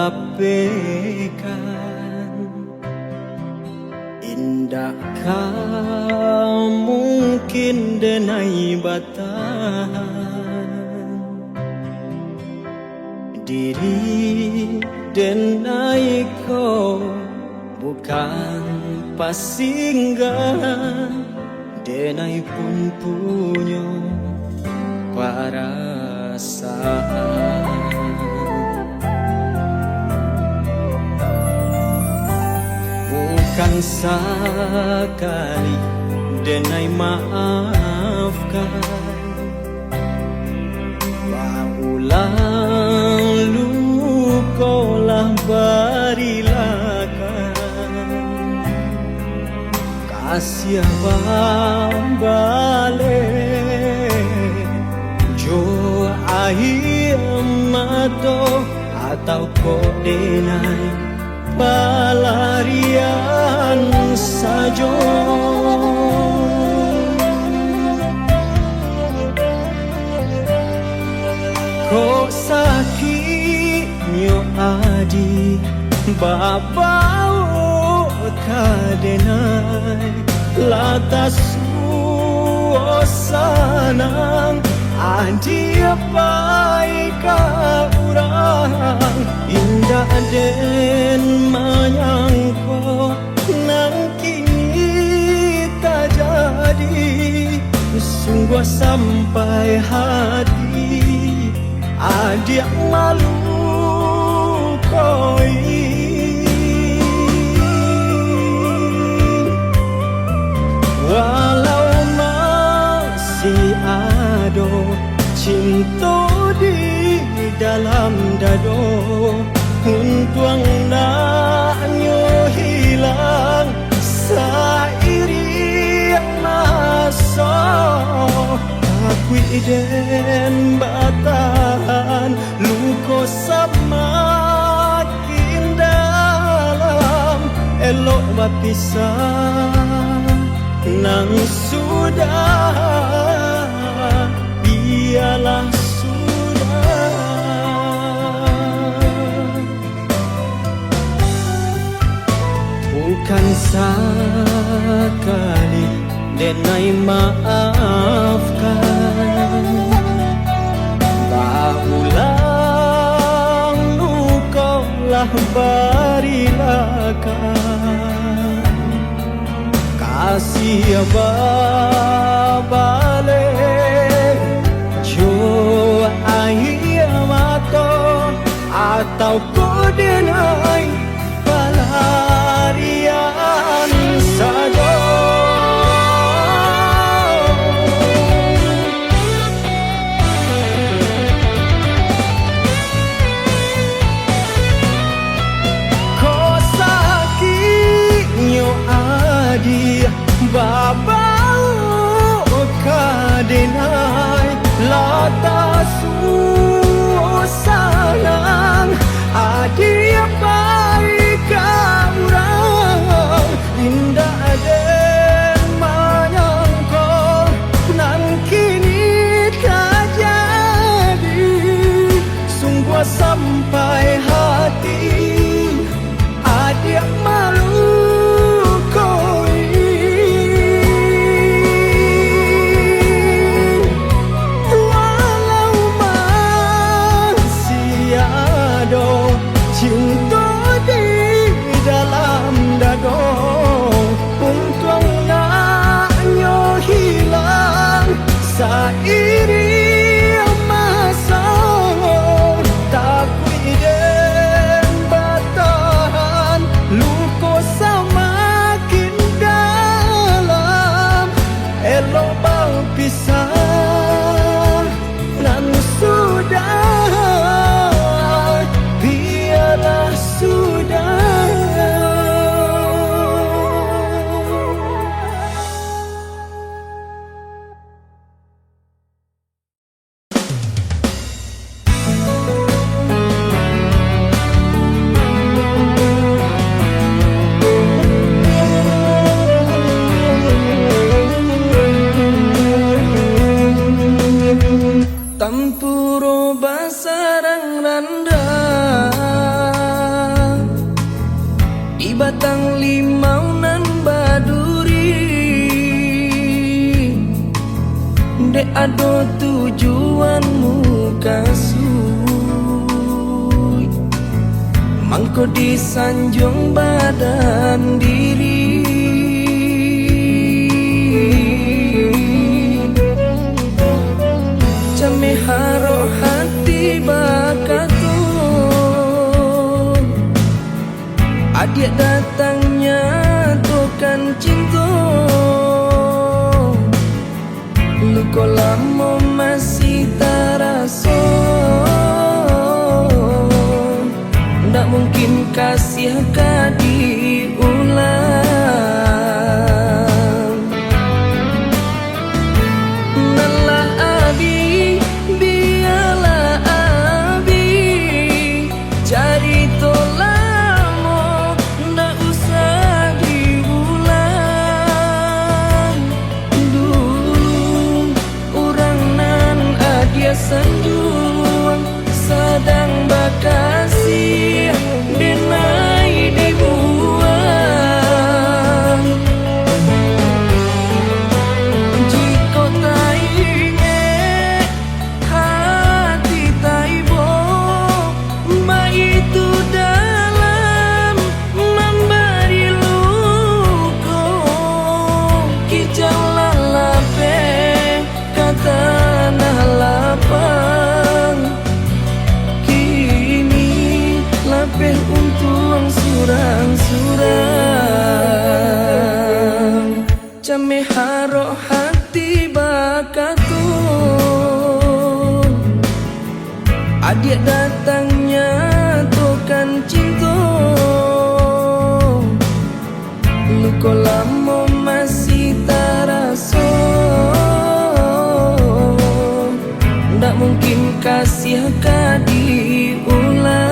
abaikan. Indakkah mungkin denai batahan diri denai ko bukan pasinggahan, denai pun punya perasaan. Bukan sekali denai maafkan, paulang lukolah barilakan. Kasih balik jo ahi mato atau kok denai pelarian saja. Kok sakitnya adi babau kadenai latas suasanang adi baik orang indah den menyangko nang kini tak jadi. Sungguh sampai hati adik malu koi. Walau masih ada cinta di dalam dado, untuang naknyo hilang seiring masa. Aku iden batahan luko semakin dalam, elok berpisah nang sudah biarlah bukan sekali denai maafkan, paulang lukolah barilakan. Kasih balik jo ahi mato atau kau denai pelarian saja. Kau sakitnya adi babau kadenai latas suasanang adi baik orang indah den menyangko nan kini tak jadi. Sungguh sampai hati adik malu koi. Walau Lek ado tujuanmu kasui, mangko disanjung badan diri. Jame haro hati bakatu, adik datangnya tukan cinta. Luko lamo masih terasa, ndak mungkin kasih ka diulang. Nalah abi, biarlah abi cari tolamo, ndak usah diulang. Dulu orang nan adia sanjuang sedang bakasih denai dibuang. Jika tak ingat hati tak ibu, ma itu dalam memberi luka. Kijang lalape kata nah lapang, kini lapeh untung surang-surang. Jame haro hati bakatu, adik datangnya tukan cinta. Luko lamo masih terasa, ndak mungkin kasih ka diulang.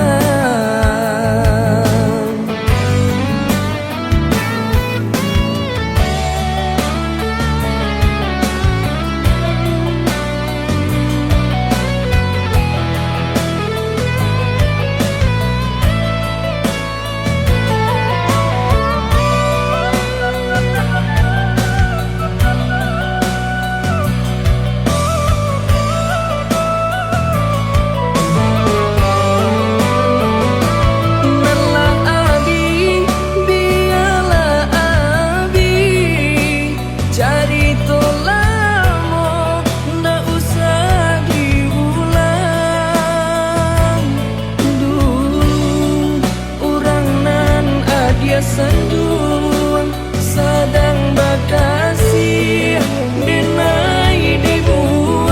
Sanjuang sedang bakasih denai dibuang.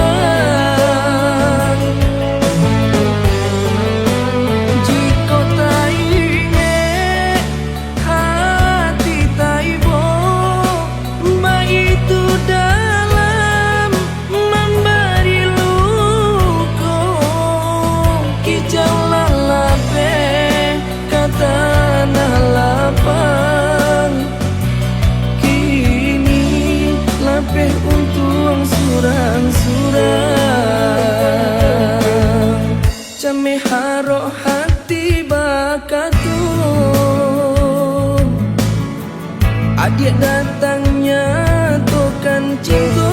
Jika tak ingat hati tak ibu, ma itu dalam memberi luka. Kijang lalape kata nah lapang, kini lapeh untung surang-surang. Jame haro hati bakatu, adik datangnya tukan cinta.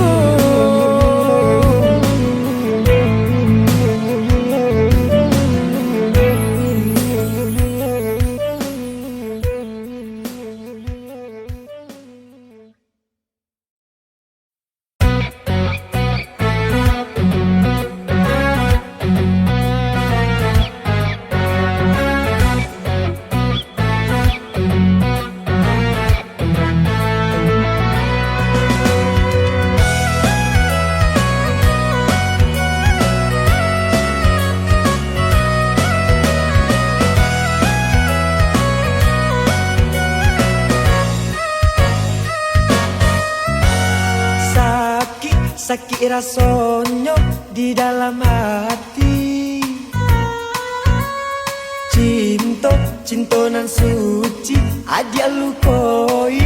Sakit rasanya di dalam hati, cinta nan suci adia lukoi.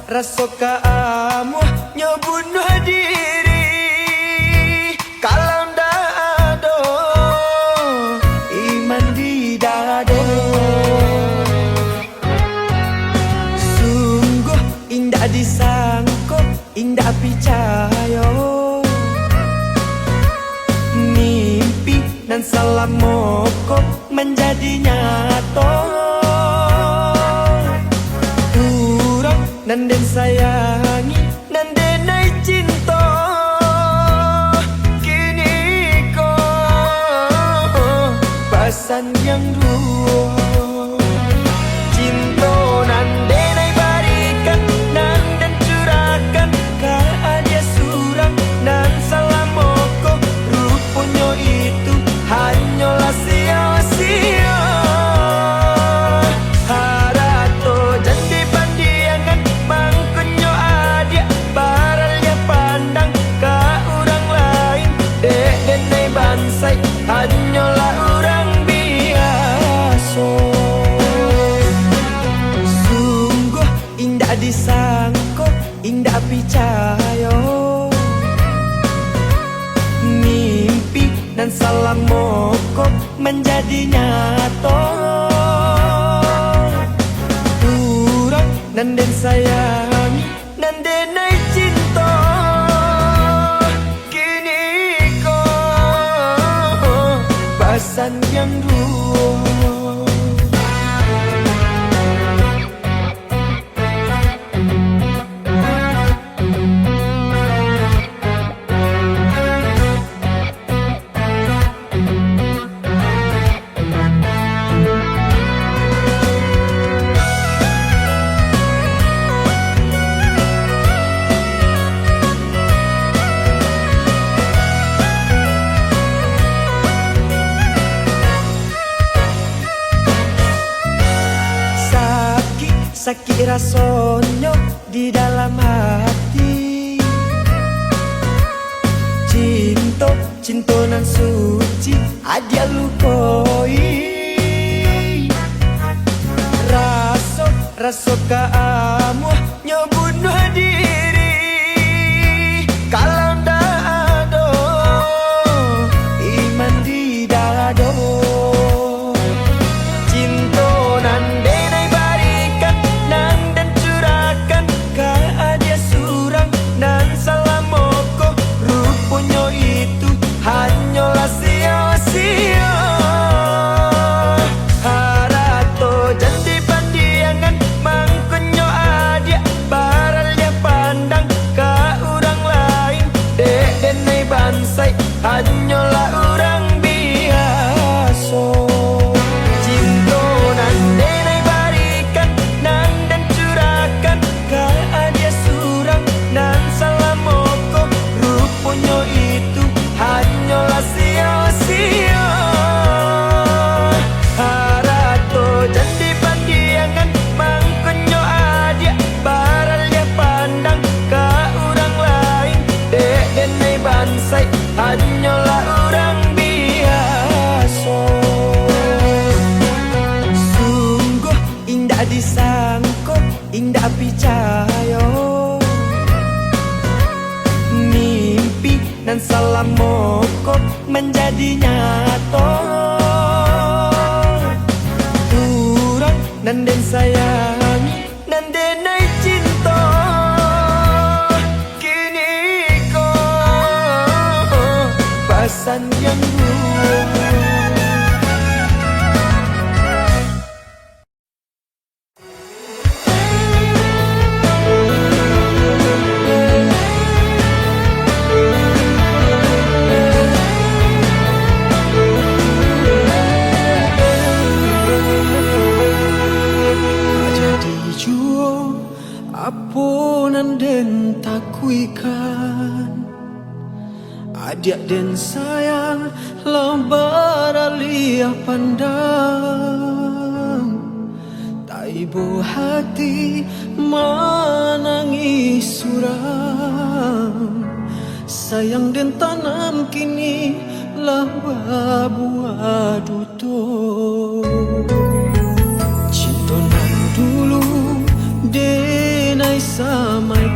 Rasa kamu nyebunuh diri, kalau ndak ada iman di dada. Sungguh indah indah disangko, indah picayo. Mimpi dan salam moko menjadi nyata. Urang dan den sayangi dan denai cinta. Kini kau pasan yang dua. Cinta nan denai barikan nan den curahkan ka dia surang nan salam moko. Rupanya itu hanyalah sia-sia. Harato jadi pandiangan mangkunyo adia baralnya pandang ka orang lain. Dek denai bansai hanyalah orang biasa. Sungguh indah disangko, indah picayo. Mimpi dan salam moko menjadi nyata. Urang dan den sayangi dan denai cinta. Kini kau pasan yang dua. Sakit rasonyo di dalam hati. Cinta, cinta nan suci adia lukoi. Raso, raso kaamu nyobunuh diri. Kalau ndak ada iman di dado. Cinta nan denai barikan nan den curahkan ka dia surang nan salam moko. Rupanya itu hanyalah sia-sia. Harato jadi pandiangan mangkunyo adia baralnya pandang ka orang lain. Dek denai bansai hanyalah orang biasa. Cinta nan denai barikan nan den curahkan ka dia surang nan salam moko. Rupanya itu hanyalah sia-sia. Harato jadi pandiangan mangkunyo adia baralnya pandang ka orang lain. Dek denai bansai hanyalah orang biasa. Sungguh indah disangko, indah picayo. Mimpi dan salam moko menjadi nyata. Urang dan den sayangi dan denai cinta. Kini kau pasan yang dua. Apunan den takuikan adia den sayang lambar alia pandang. Taibo hati manangis suram. Sayang den tanam kini lawa buah duto. Cinta nan dulu denai samaikan.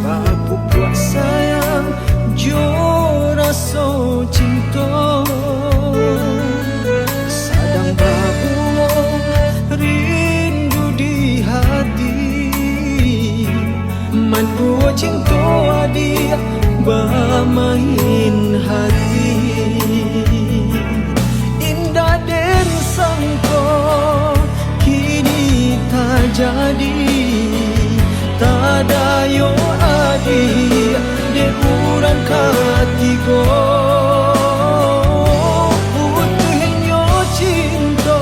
Bapu puak sayang jora so cinta. Sadang babu rindu di hati. bamain hati. Indah den sangko kini tak jadi, tak ada yo adi de urang katigo. Putuhnya cinta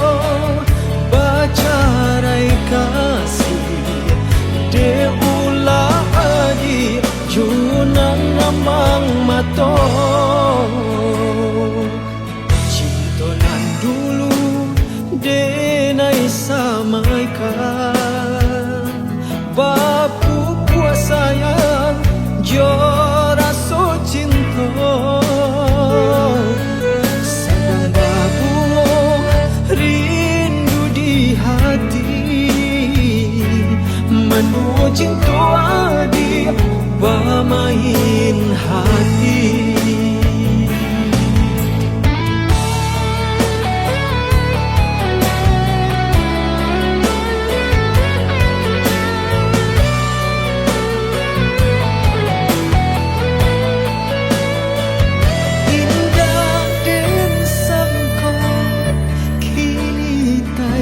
bacarai kasih de ulah adi junang ngamang mato. Cinta nan dulu denai samaikan bapu puas sayang jo rasa cinta. Sedang bapu rindu di hati, menua cinta adi bamain hati.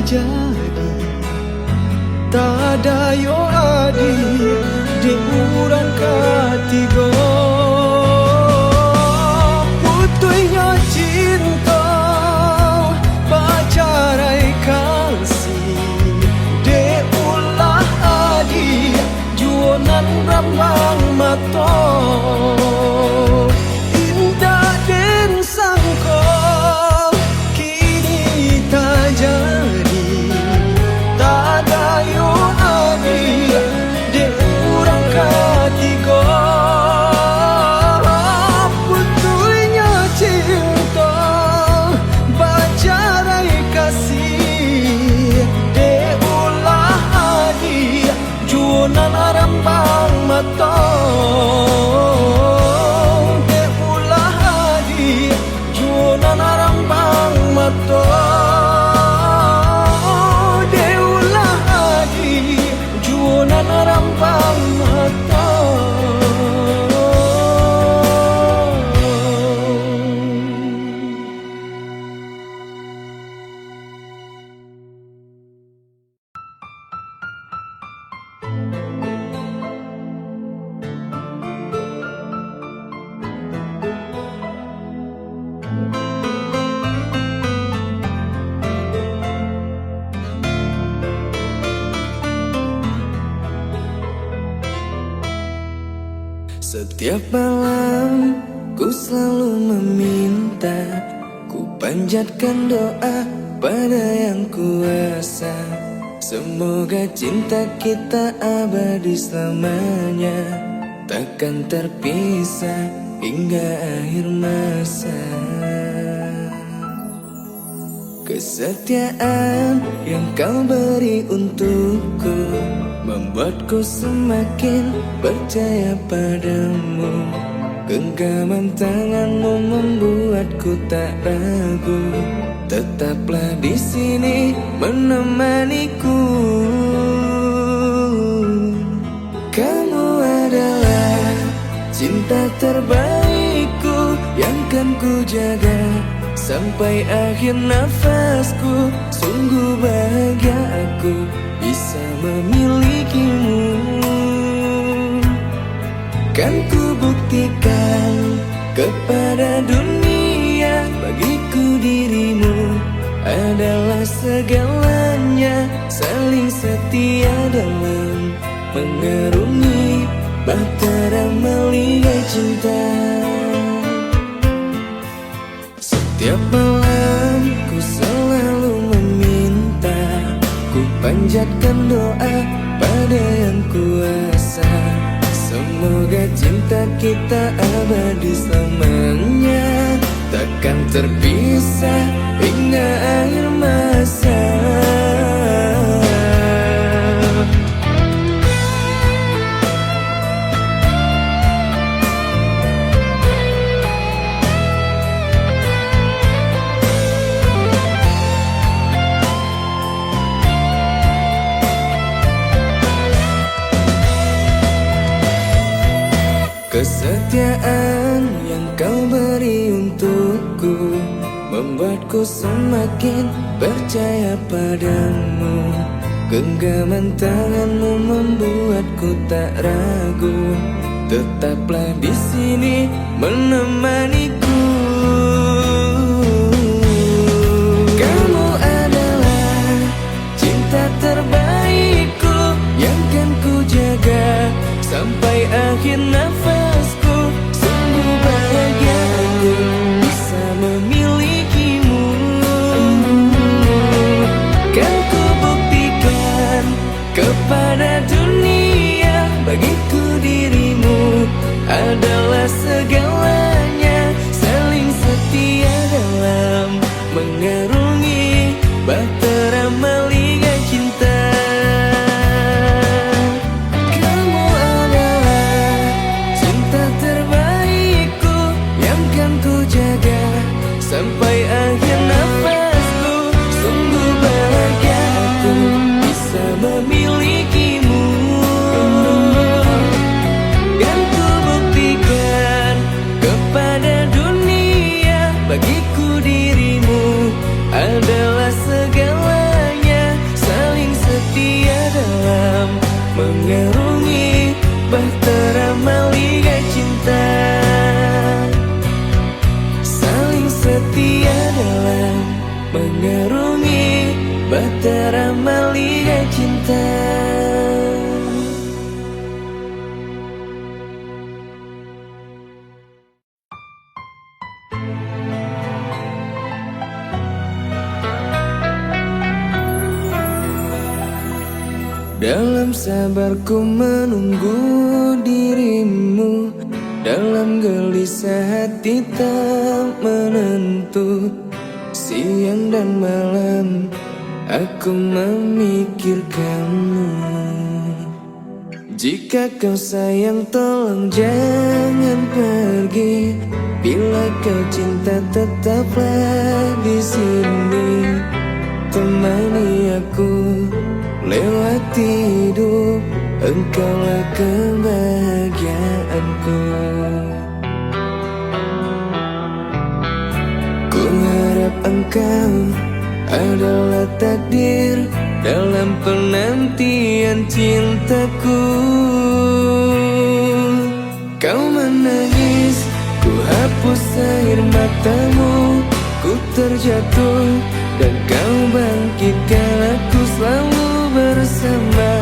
Jadi tak ada yo adi di urang katigo. Putuhnya cinta bacarai kasih de ulah adi juanan rambang mato. Indah den sangko kini tak jadi, nan arambang mato de ulah adi juanan arambang mato. De ulah adi juanan arambang mato. Setiap malam ku selalu meminta, ku panjatkan doa pada yang kuasa. Semoga cinta kita abadi selamanya, takkan terpisah hingga akhir masa. Kesetiaan yang kau beri untukku membuatku semakin percaya padamu. Genggaman tanganmu membuatku tak ragu. Tetaplah di sini menemaniku. Kamu adalah cinta terbaikku yang kan ku jaga sampai akhir nafasku. Sungguh bahagia aku bisa memilikimu. Kan ku buktikan kepada dunia, bagiku dirimu adalah segalanya. Saling setia dalam mengarungi bahtera melihat cinta. Setiap malam ku selalu meminta, ku panjatkan doa pada yang kuasa. Semoga cinta kita abadi selamanya, takkan terpisah hingga akhir masa. Kesetiaan yang kau beri untukku membuatku semakin percaya padamu. Genggaman tanganmu membuatku tak ragu. Tetaplah di sini menemaniku. Kamu adalah cinta terbaikku yang kan ku jaga sampai akhir nafasku. Sungguh bahagia aku bisa memilikimu. Kan ku buktikan kepada dunia, bagiku dirimu adalah segalanya. Saling setia dalam mengarungi bahtera maligai cinta. Kamu adalah cinta terbaikku yang kan ku jaga sampai akhir nafasku. Sungguh bahagia aku bisa memilikimu. Dan ku buktikan kepada dunia, bagiku dirimu adalah segalanya. Saling setia dalam mengarungi bahtera maligai cinta. Saling setia dalam mengarungi bahtera maligai cinta. Dalam sabarku menunggu dirimu, dalam gelisah hati tak menentu. Siang dan malam aku memikirkanmu. Jika kau sayang tolong jangan pergi. Bila kau cinta tetaplah di sini. Temani aku lewati hidup, engkaulah kebahagiaanku. Ku harap engkau adalah takdir dalam penantian cintaku. Kau menangis, ku hapus air matamu. Ku terjatuh dan kau bangkitkan aku selalu bersama.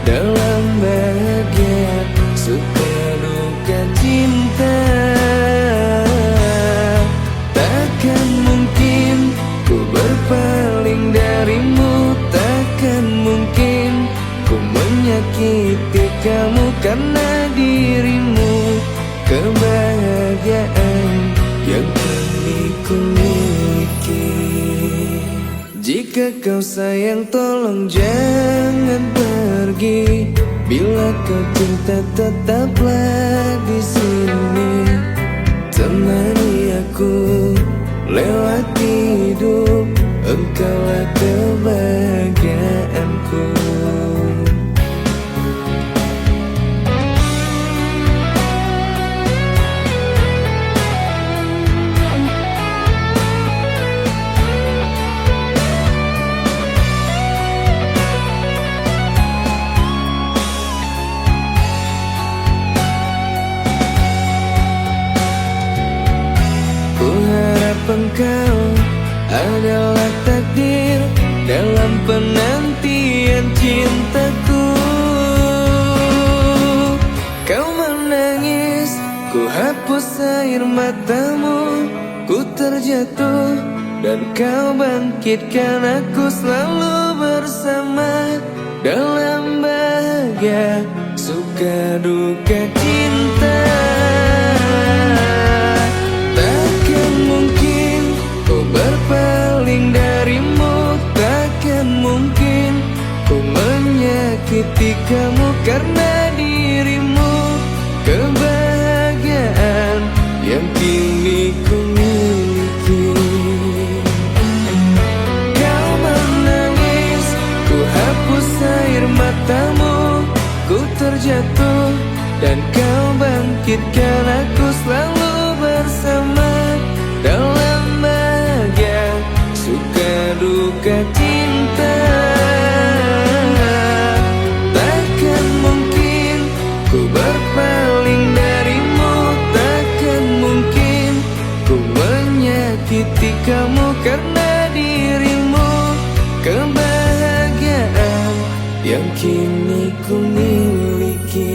Dalam bahagia, suka duka cinta. Takkan mungkin ku berpaling darimu. Takkan mungkin ku menyakiti kamu. Karena dirimu kebahagiaan yang kini ku miliki. Jika kau sayang tolong jangan pergi. Bila kau cinta tetaplah di sini. Temani aku lewati hidup, engkaulah kebahagiaanku. Engkau adalah takdir dalam penantian cintaku. Kau menangis, ku hapus air matamu. Ku terjatuh dan kau bangkitkan aku selalu bersama. Dalam bahagia, suka duka cinta. Berpaling darimu, takkan mungkin ku menyakiti kamu. Karena dirimu kebahagiaan yang kini ku miliki. Kau menangis, ku hapus air matamu. Ku terjatuh dan kau bangkitkan aku selalu yang kini ku miliki.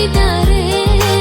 Dari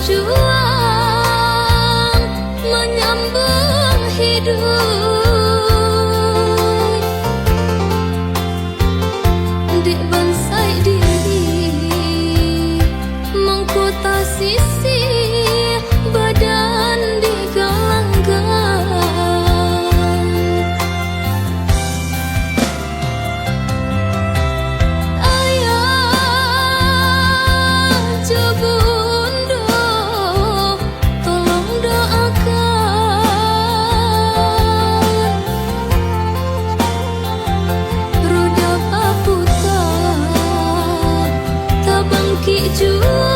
berjuang menyambung hidup dek bansai diri mengkota sisi badan digalangkan ayah jebundo tolong doakan roda paputa tabangki jua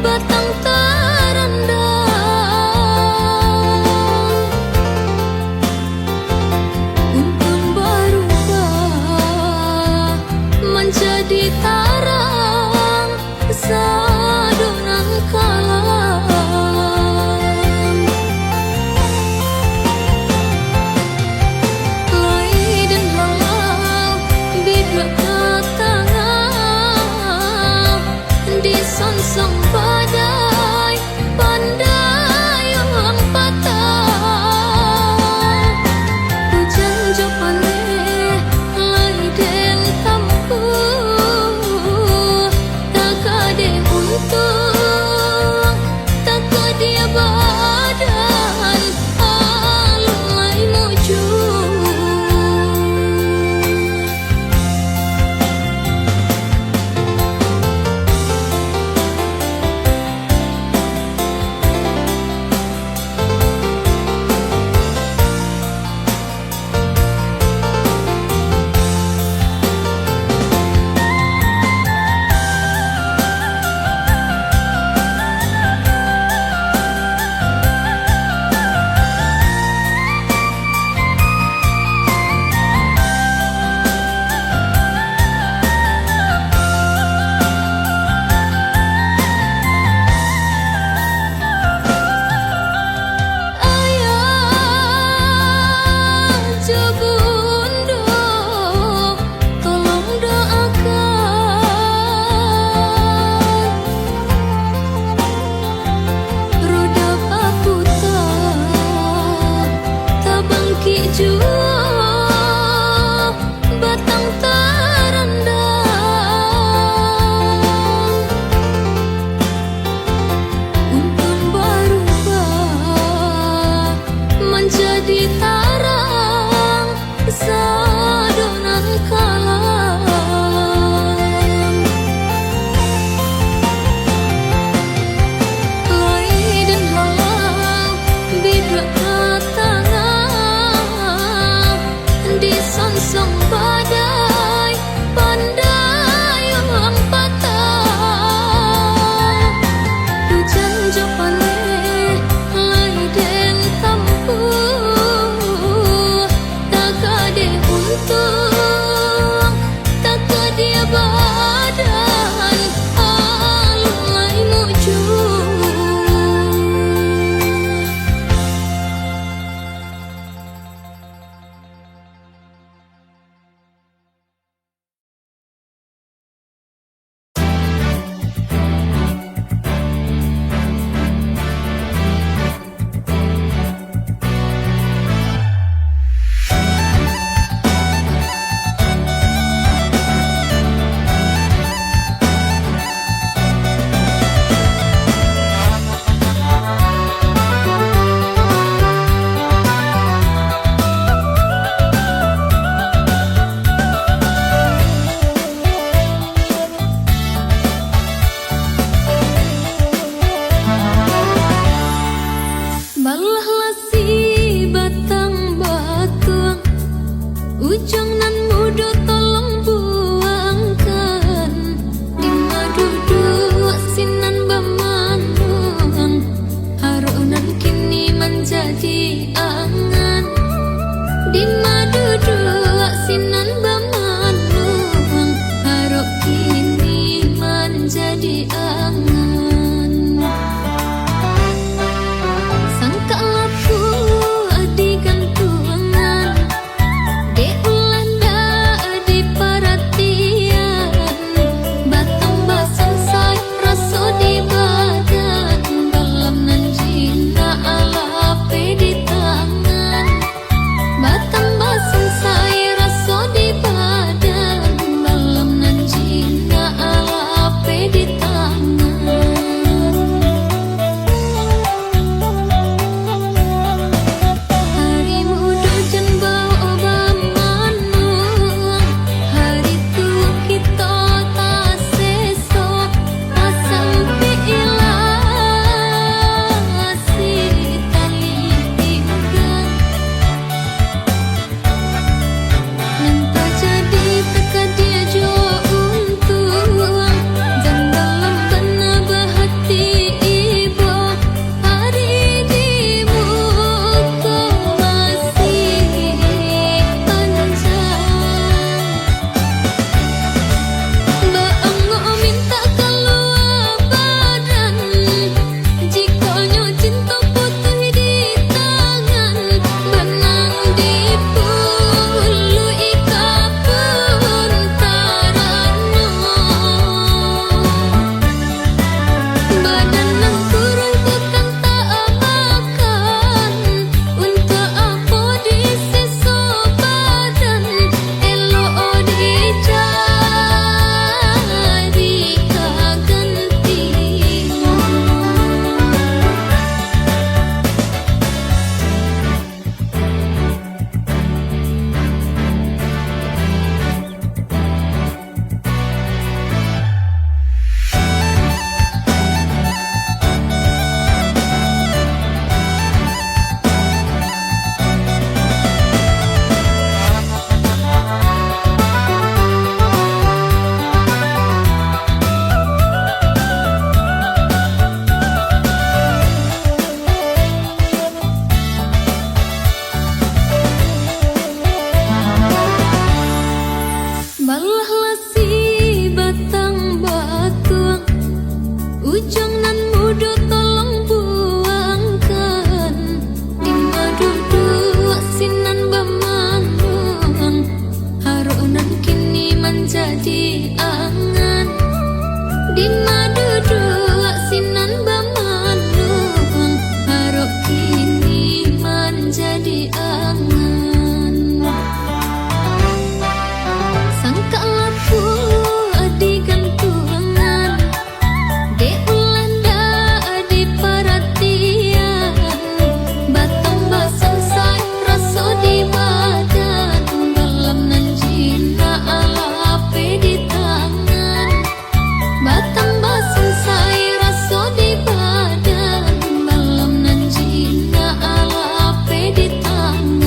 batang terendam untung berubah menjadi tarang sadonang kalam lai dan halau bidak ketengah di sonsong badai pandai yang patah hujan jopane lai den tampu tak ada untung tak dia badan alun lai mujur bujang nan muda tolong buangkan. Di madudu sinan bamandung, harunan kini menjadi angan. Di madudu sinan bamandung, haruk kini menjadi angan. Sangka laku di gantungan, de ulanda di perhatian, batang basang say rasa di badan, dalam nanjina alape di tangan. Batang basang say rasa di badan, dalam nanjina alape di tangan.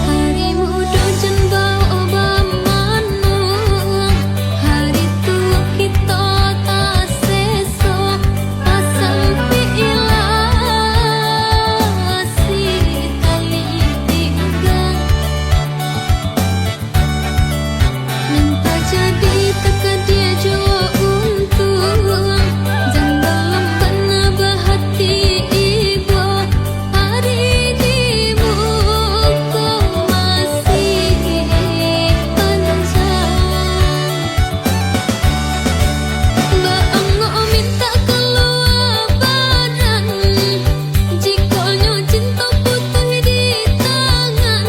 Hari muda jan bawa bamanung, hari tua kita tak seso, asal piilasi kali tinggal. Minta jadi teka dia jua untung, jang dalam benar hati ibu. Hari di muka masih panjang. Baang minta keluar badan, jikanya cinta putih di tangan,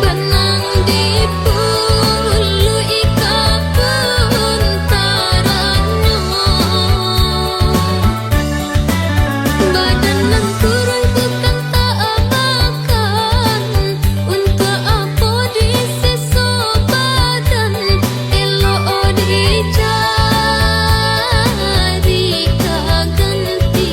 benang di bulu ika pentaranya. Badan nan turun bukan tak makan, untuk apa diseso badan, elok dijadi kaganti.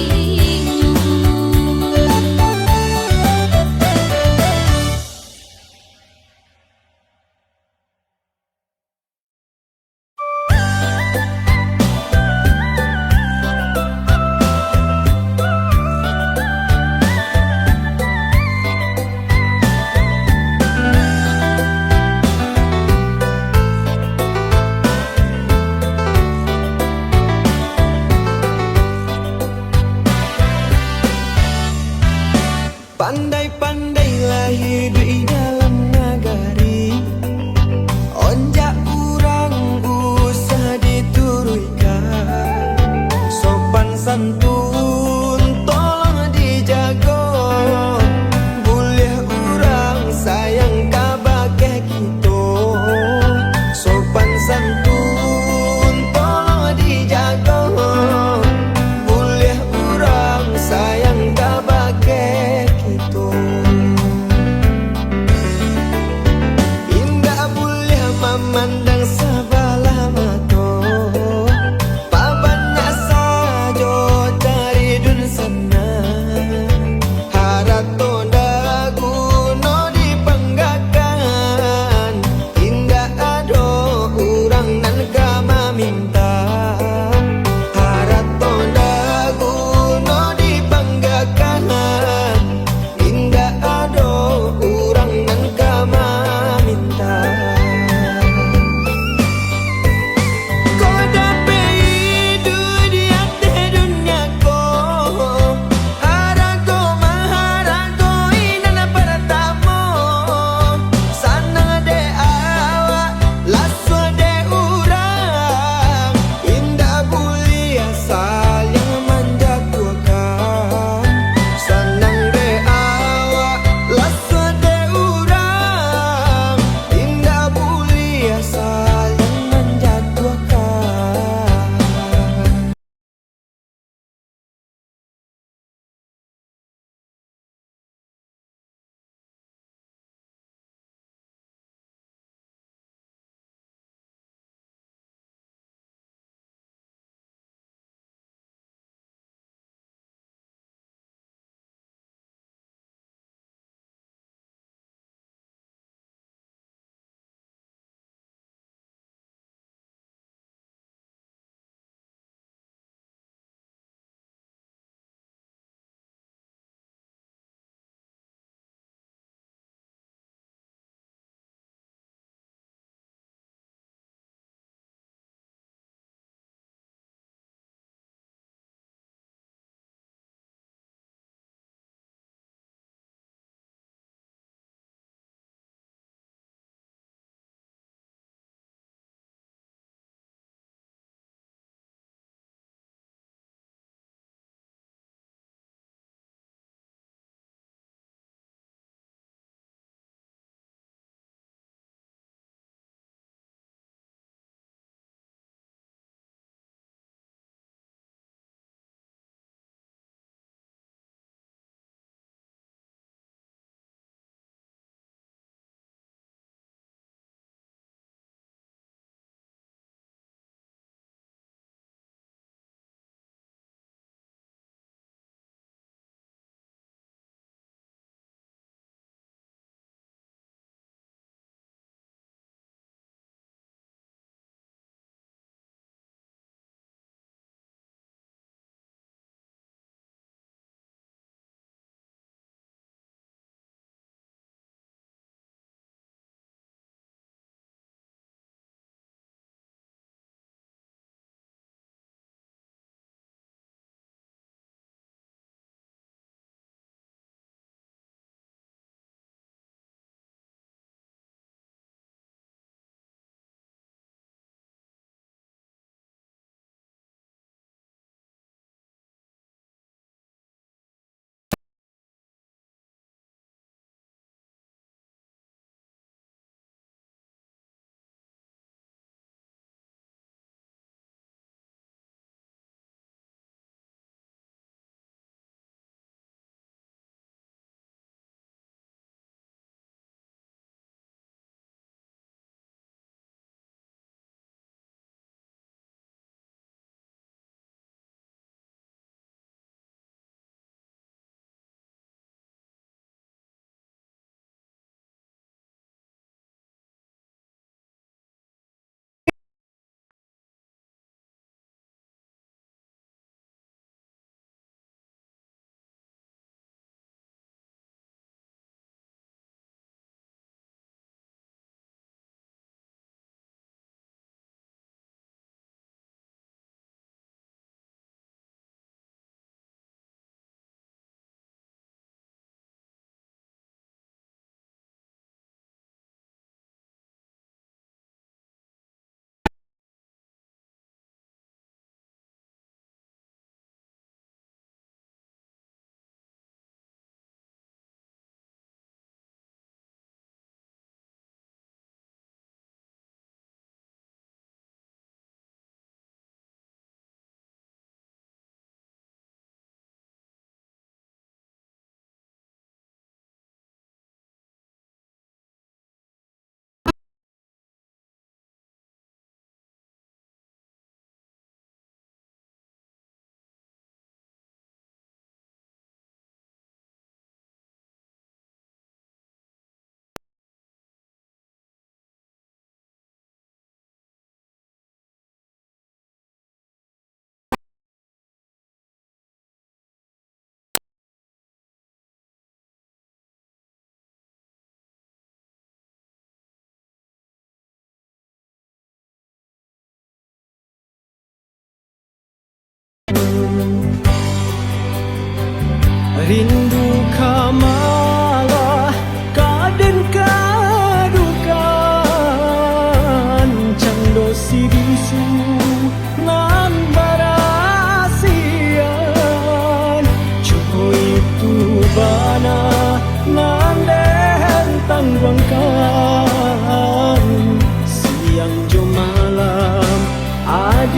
Pandai-pandailah hidup di dalam nagari, onjak urang usah diturunkan, sopan santun tolong dijaga, boleh urang sayang kabake kita, sopan santun tolong dijaga, boleh urang sayang kabake kita. Indah boleh memandang sebelah mata, pabanyak saja dari dun sana, harato dagu no dipanggakan, indah ado urang nan kama minta, harato dagu no dipanggakan, indah ado urang nan kama minta.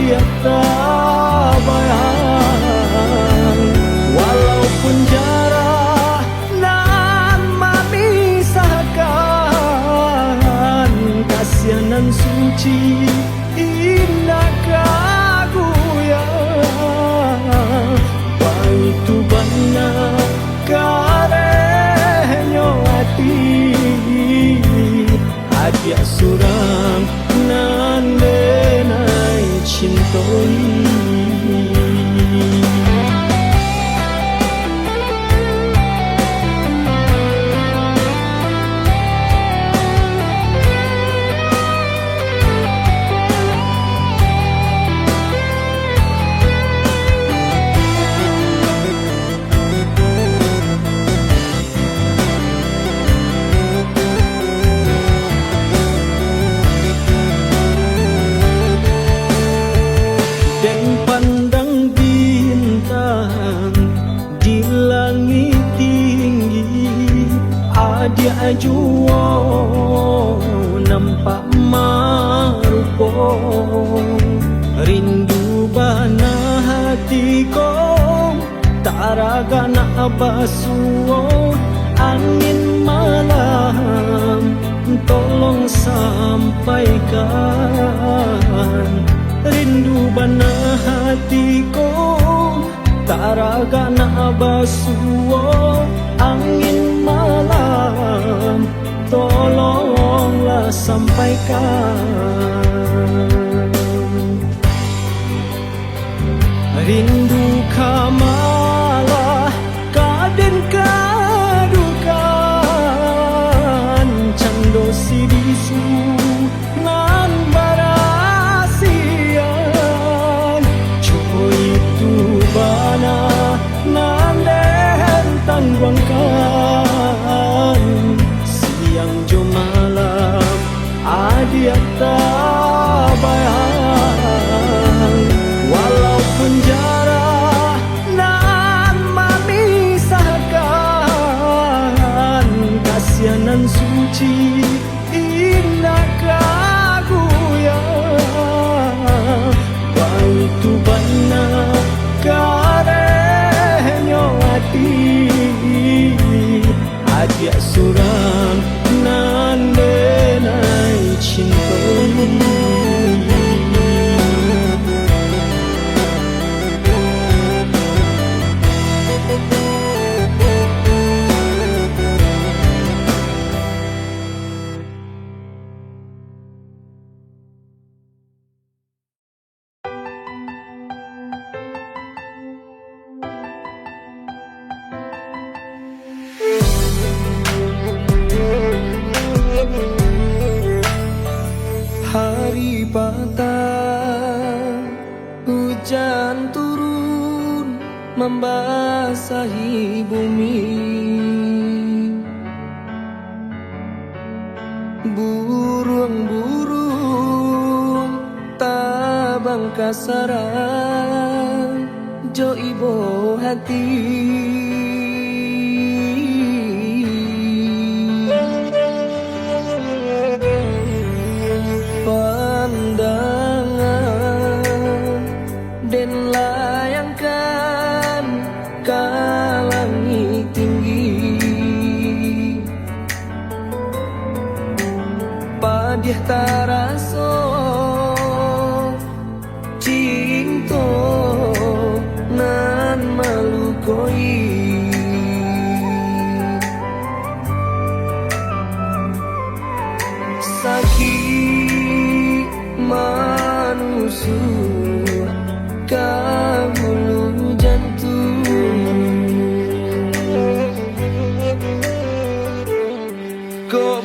dia tak bayang. Walaupun jarak nan memisahkan, kasihanan suci indah kaguyang. Itu banyak karenyo hati adia surang nan denai cintoi. Dia juo nampak marupo, rindu bana hatiku taraga na basuo. Angin malam tolong sampaikan, rindu bana hatiku taraga na basuo. Angin malam tolonglah sampaikan, rindu kamalah kaden kadukan, cando si bisu nan barasian. Coy itu bana nan den tangguangkan, siang jo malam adia tak bayang. Walaupun jarak nan memisahkan, kasihanan suci indah kaguyang. Baitu bana karenyo hati adia surang nan denai cintoi. Hari patah, hujan turun membasahi bumi. Burung-burung tabang kasaran jo ibo hati. Dia taraso cinto nan malukoi, sakit manusu kahulu jantung. Kau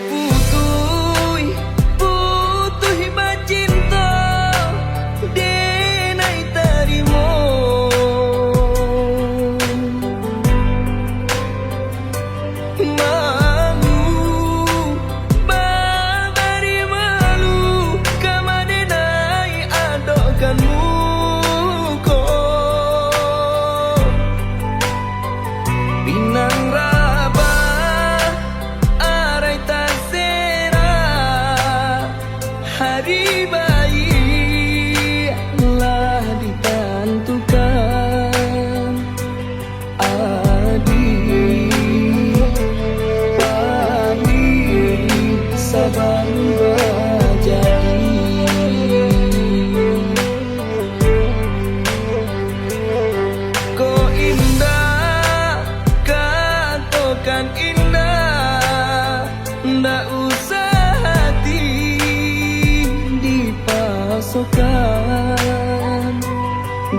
pasokan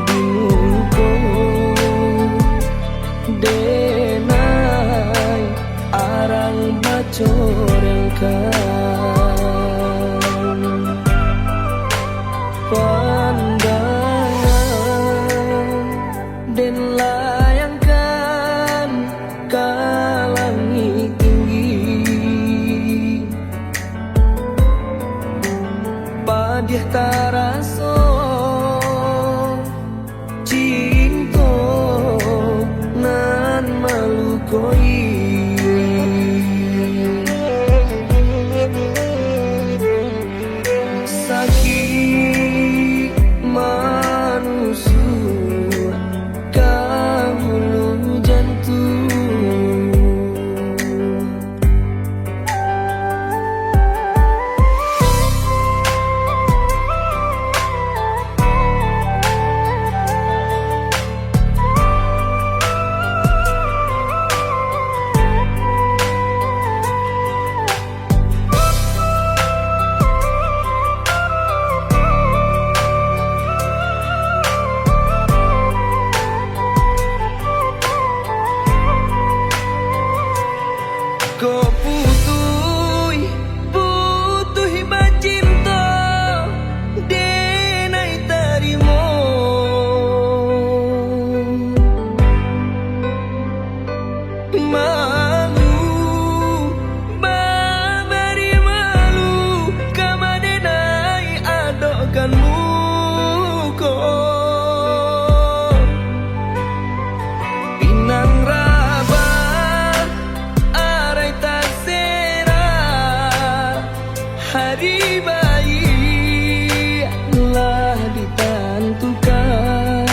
dimuko denai arang bacorengkan pandangan den layangkan ke langit tinggi padiah taraso cinta nan malukoi sakit manusia kahulu jantung ko putuh bacinta denai tarimo malu babari malu kama denai adokanmu ko pinang raba arai tasera hari baik telah ditentukan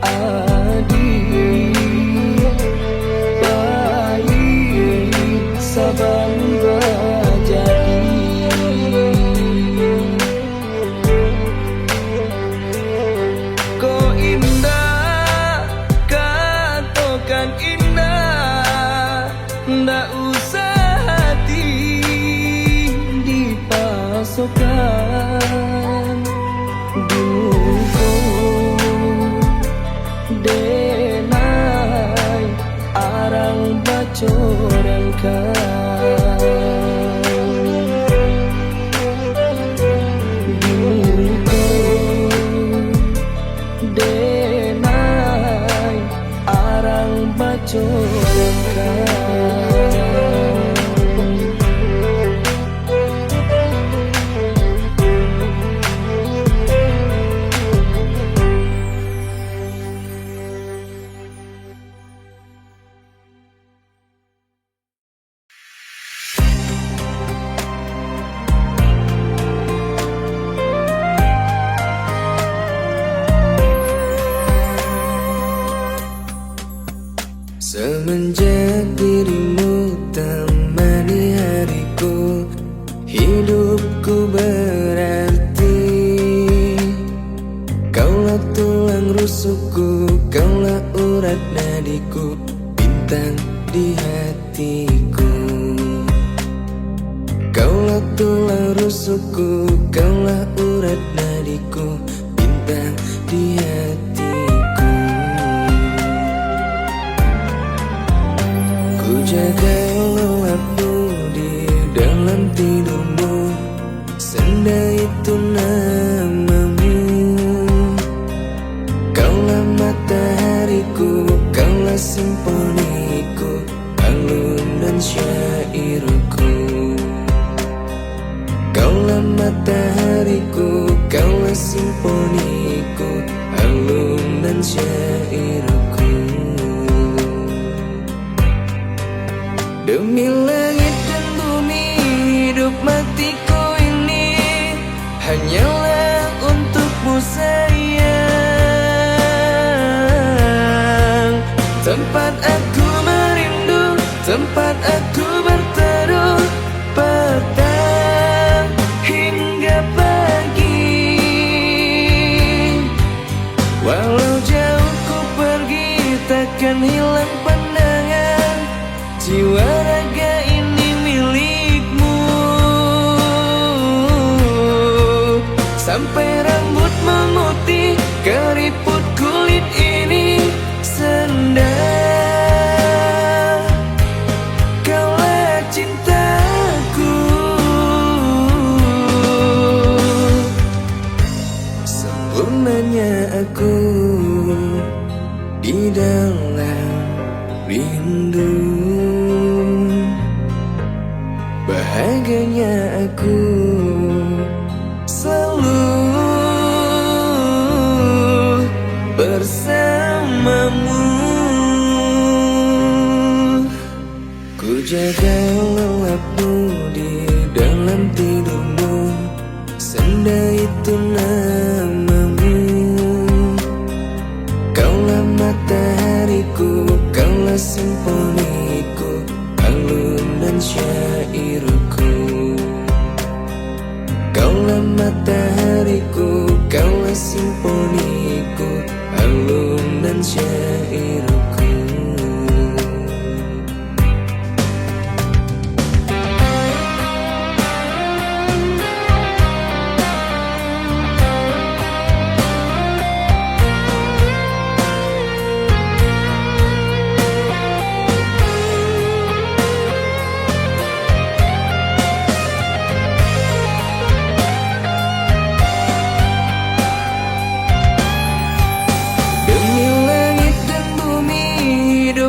adik baik saban jadi ko indah katokan indah ndak usah hati dipasokan dimuko denai arang bacorengkan dimuko denai arang bacorengkan semenjak dirimu temani hariku hidupku berarti kaulah tulang rusukku kaulah urat nadiku bintang di hatiku kaulah tulang rusukku kaulah urat nadiku bintang di hatiku ku jaga lelapmu di dalam tidurmu senda itu namamu kaulah matahariku kaulah simponiku alunan syairku kaulah matahariku kaulah simponiku alunan syairku demi langit dan bumi hidup matiku ini hanyalah untukmu sayang tempat aku merindu tempat aku berteduh petang hingga pagi walau jauh ku pergi takkan hilang pandangan jiwa raga ini milikmu sampai rambut memutih, keriput kulit ini senda. Kaulah cintaku, sempurnanya aku di dalam rindu, bahagianya aku selalu bersamamu. Ku jaga lelapmu di dalam tidurmu, senda itu namamu. Kaulah matahariku, kaulah simfoniku, alunan syairku. Kaulah matahariku, kaulah simfoniku, alunan syairku.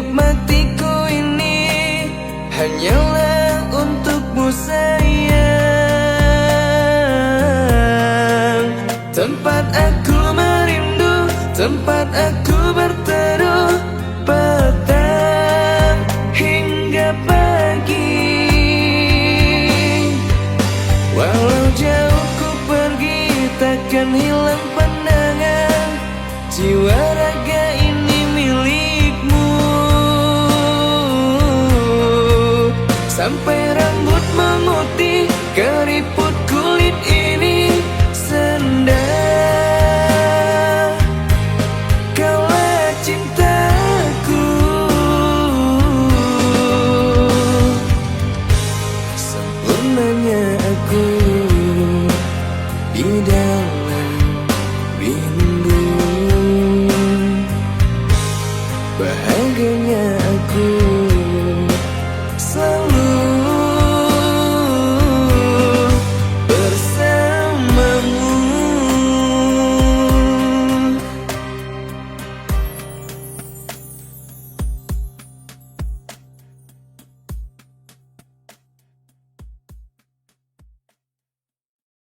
Matiku ini hanyalah untukmu sayang. Tempat aku merindu, tempat aku berteduh, petang hingga pagi. Walau jauh ku pergi, takkan hilang pandangan, jiwa raga ini milikmu. Sampai rambut memutih, keriput